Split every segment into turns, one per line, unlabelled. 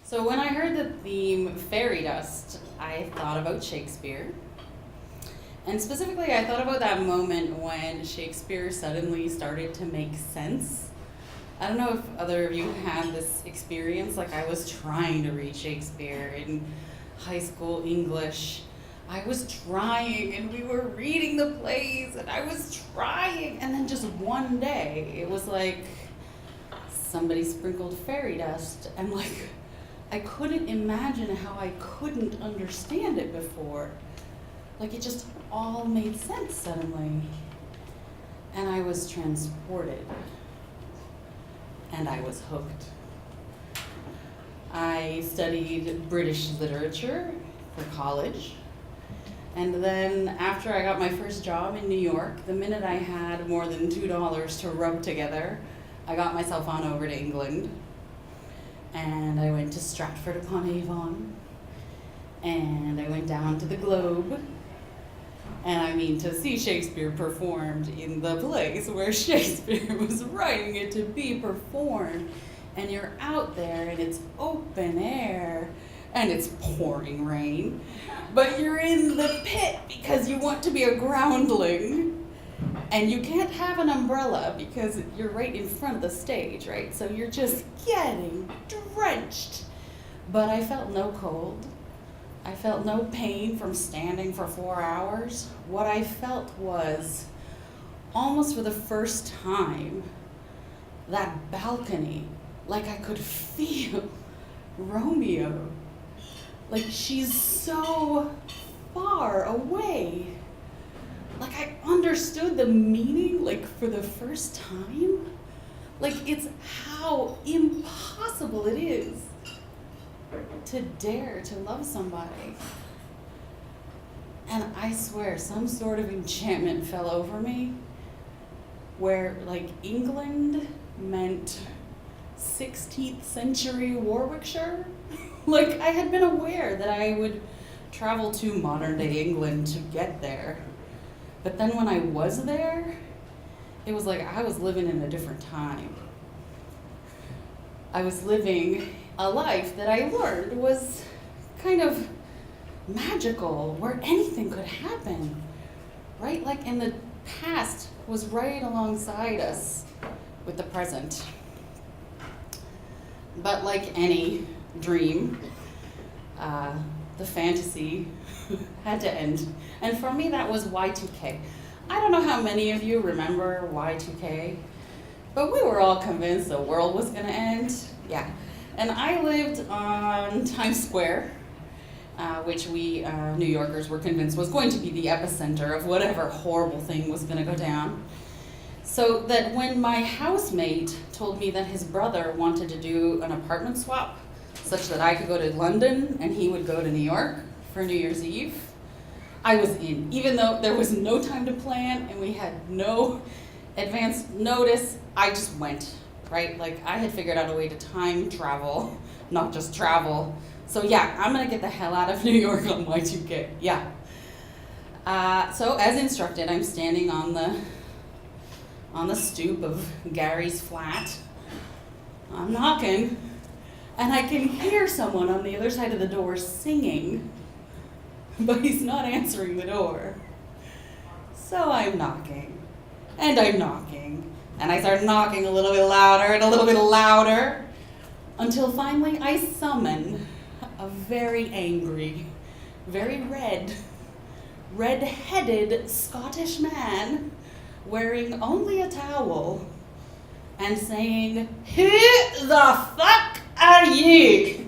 So when I heard the theme fairy dust, I thought about Shakespeare. And specifically, I thought about that moment when Shakespeare suddenly started to make sense. I don't know if other of you had this experience, like I was trying to read Shakespeare in high school English. I was trying, and we were reading the plays, and I was trying, and then just one day, it was like somebody sprinkled fairy dust, and like, I couldn't imagine how I couldn't understand it before. Like it just all made sense suddenly. And I was transported. And I was hooked. I studied British literature for college. And then after I got my first job in New York, the minute I had more than $2 to rub together, I got myself on over to England. And I went to Stratford-upon-Avon, and I went down to the Globe, and I mean to see Shakespeare performed in the place where Shakespeare was writing it to be performed. And you're out there, and it's open air, and it's pouring rain, but you're in the pit because you want to be a groundling. And you can't have an umbrella because you're right in front of the stage, right? So you're just getting drenched. But I felt no cold. I felt no pain from standing for 4 hours. What I felt was, almost for the first time, that balcony, like I could feel Romeo. Like she's so far away. Like I understood the meaning, like for the first time. Like it's how impossible it is to dare to love somebody. And I swear, some sort of enchantment fell over me where like England meant 16th century Warwickshire. Like I had been aware that I would travel to modern day England to get there. But then when I was there, it was like I was living in a different time. I was living a life that I learned was kind of magical, where anything could happen, right? Like in the past was right alongside us with the present. But like any dream, the fantasy had to end. And for me, that was Y2K. I don't know how many of you remember Y2K, but we were all convinced the world was gonna end. Yeah. And I lived on Times Square, which we New Yorkers were convinced was going to be the epicenter of whatever horrible thing was gonna go down. So that when my housemate told me that his brother wanted to do an apartment swap, such that I could go to London and he would go to New York for New Year's Eve, I was in. Even though there was no time to plan and we had no advance notice, I just went, right? Like I had figured out a way to time travel, not just travel. So yeah, I'm gonna get the hell out of New York on Y2K, yeah. So as instructed, I'm standing on the stoop of Gary's flat. I'm knocking. And I can hear someone on the other side of the door singing, but he's not answering the door. So I'm knocking, and I'm knocking, and I start knocking a little bit louder and a little bit louder, until finally I summon a very angry, very red-headed Scottish man wearing only a towel and saying, "Who the fuck are you?"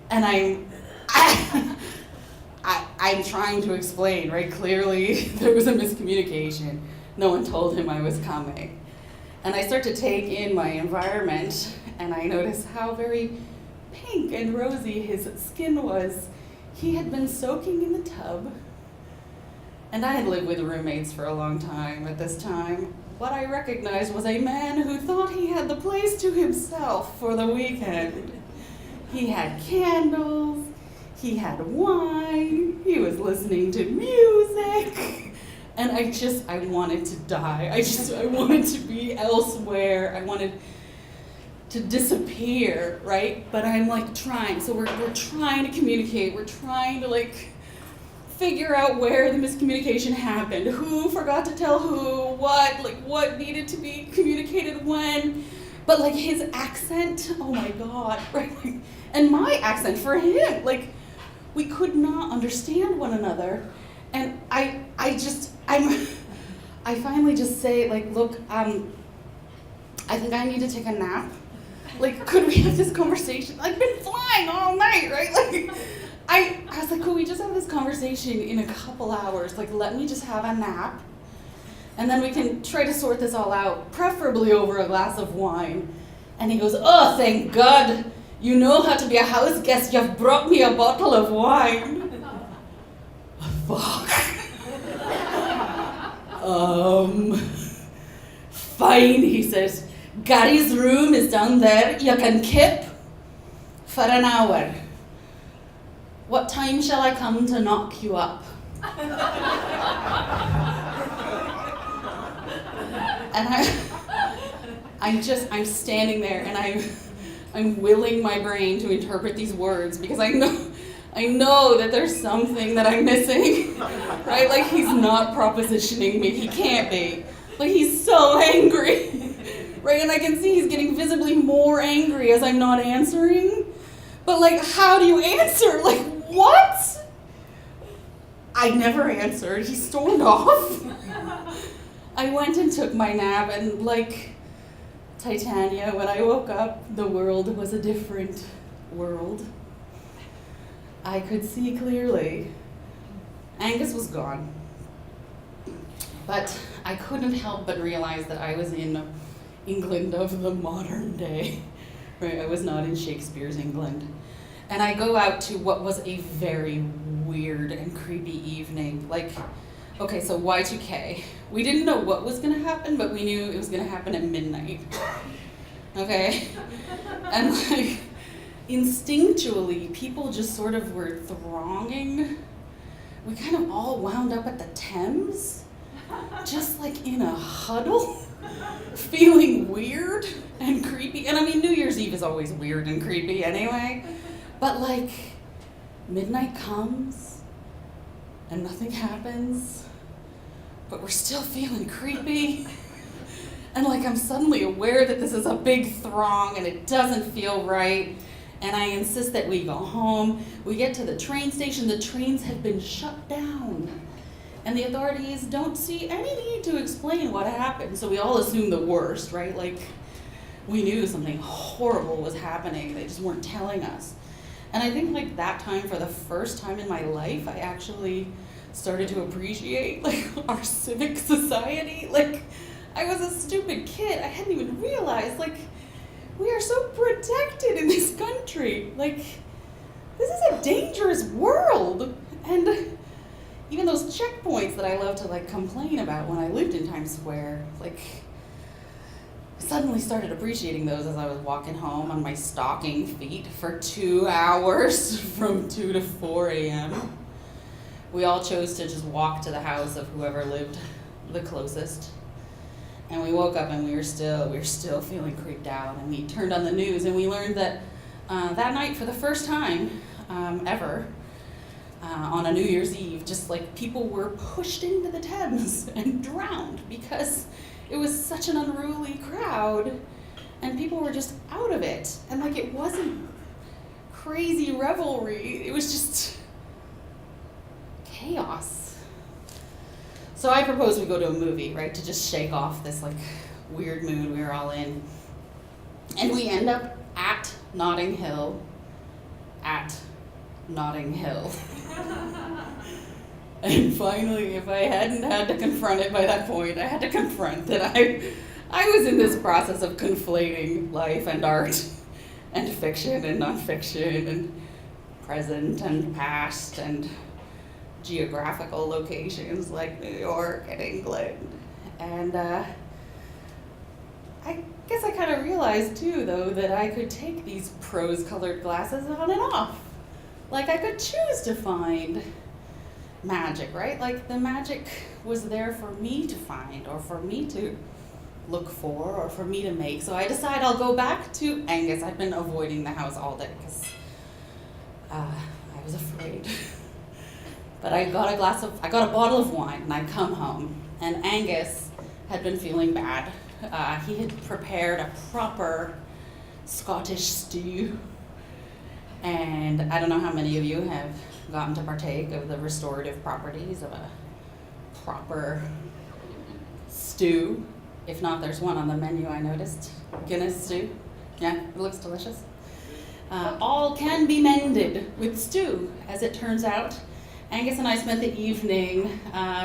And I'm trying to explain, right? Clearly there was a miscommunication. No one told him I was coming. And I start to take in my environment, and I notice how very pink and rosy his skin was. He had been soaking in the tub, and I had lived with roommates for a long time at this time. What I recognized was a man who thought he had the place to himself for the weekend. He had candles, he had wine, he was listening to music, and I wanted to die. I wanted to be elsewhere. to disappear, right? But I'm like trying, so we're trying to communicate, we're trying to like figure out where the miscommunication happened, who forgot to tell who, what needed to be communicated when. But like his accent, oh my God, right? And my accent for him, like we could not understand one another. And I finally just say like, look, I think I need to take a nap. Like, could we have this conversation? I've been flying all night, right? Like, I was like, could we just have this conversation in a couple hours? Like, let me just have a nap. And then we can try to sort this all out, preferably over a glass of wine. And he goes, oh, thank God. You know how to be a house guest. You've brought me a bottle of wine. Fuck. Fine, he says. Gary's room is down there. You can keep for an hour. What time shall I come to knock you up? And I'm standing there and I'm willing my brain to interpret these words because I know that there's something that I'm missing, right? Like he's not propositioning me, he can't be. Like he's so angry, right? And I can see he's getting visibly more angry as I'm not answering. But like, how do you answer? Like, what? I never answered, he stormed off. I went and took my nap and like Titania, when I woke up, the world was a different world. I could see clearly. Angus was gone. But I couldn't help but realize that I was in England of the modern day. Right? I was not in Shakespeare's England. And I go out to what was a very weird and creepy evening. Like, okay, so Y2K. We didn't know what was gonna happen, but we knew it was gonna happen at midnight. Okay? And like, instinctually, people just sort of were thronging. We kind of all wound up at the Thames, just like in a huddle, feeling weird and creepy. And I mean, New Year's Eve is always weird and creepy anyway, but like, midnight comes and nothing happens, but we're still feeling creepy. And like, I'm suddenly aware that this is a big throng and it doesn't feel right. And I insist that we go home. We get to the train station, the trains have been shut down. And the authorities don't see any need to explain what happened. So we all assume the worst, right? Like, we knew something horrible was happening. They just weren't telling us. And I think like that time, for the first time in my life, I actually started to appreciate like our civic society. Like, I was a stupid kid. I hadn't even realized, like, we are so protected in this country. Like, this is a dangerous world. And even those checkpoints that I love to like complain about when I lived in Times Square, like, I suddenly started appreciating those as I was walking home on my stocking feet for 2 hours from 2 to 4 a.m. We all chose to just walk to the house of whoever lived the closest. And we woke up and we were still feeling creeped out. And we turned on the news and we learned that that night, for the first time ever, on a New Year's Eve, just like people were pushed into the Thames and drowned because it was such an unruly crowd and people were just out of it. And like, it wasn't crazy revelry, it was just chaos. So I propose we go to a movie, right, to just shake off this like weird mood we were all in. And we end up at Notting Hill. And finally, if I hadn't had to confront it by that point, I had to confront that I was in this process of conflating life and art and fiction and nonfiction and present and past and geographical locations like New York and England. And I guess I kind of realized too, though, that I could take these prose-colored glasses on and off. Like, I could choose to find magic, right? Like, the magic was there for me to find or for me to look for or for me to make. So I decide I'll go back to Angus. I've been avoiding the house all day because I was afraid. But I got a bottle of wine, and I come home, and Angus had been feeling bad. He had prepared a proper Scottish stew, and I don't know how many of you have gotten to partake of the restorative properties of a proper stew. If not, there's one on the menu, I noticed. Guinness stew. Yeah, it looks delicious. All can be mended with stew, as it turns out. Angus and I spent the evening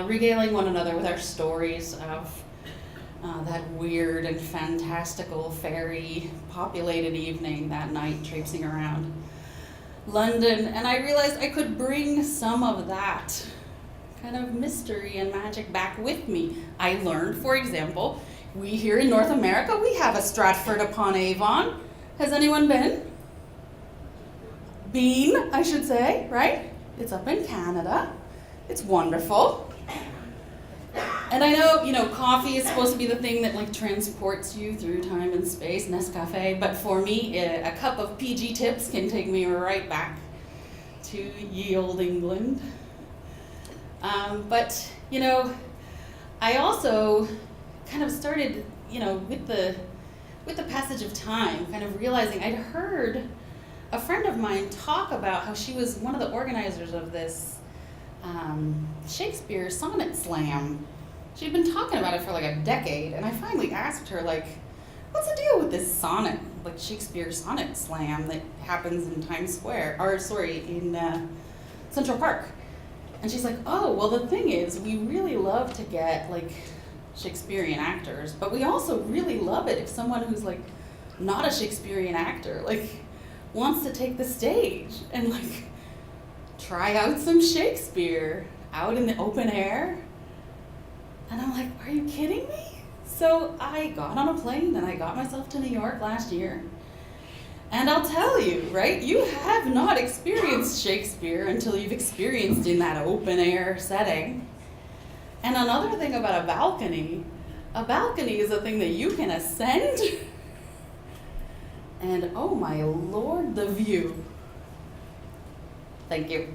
regaling one another with our stories of that weird and fantastical fairy populated evening that night, traipsing around London. And I realized I could bring some of that kind of mystery and magic back with me. I learned, for example, we here in North America, we have a Stratford-upon-Avon. Has anyone been? Been, I should say, right? It's up in Canada. It's wonderful. And I know, coffee is supposed to be the thing that like transports you through time and space, Nescafe, but for me, a cup of PG Tips can take me right back to ye olde England. But I also kind of started, with the passage of time, kind of realizing I'd heard a friend of mine talk about how she was one of the organizers of this Shakespeare sonnet slam. She'd been talking about it for like a decade, and I finally asked her, what's the deal with this sonnet, Shakespeare sonnet slam that happens in Times Square, in Central Park? And she's like, oh, well, the thing is, we really love to get Shakespearean actors, but we also really love it if someone who's not a Shakespearean actor wants to take the stage and try out some Shakespeare out in the open air. And I'm like, are you kidding me? So I got on a plane and I got myself to New York last year. And I'll tell you, right, you have not experienced Shakespeare until you've experienced in that open air setting. And another thing about a balcony is a thing that you can ascend. And oh my Lord, the view. Thank you.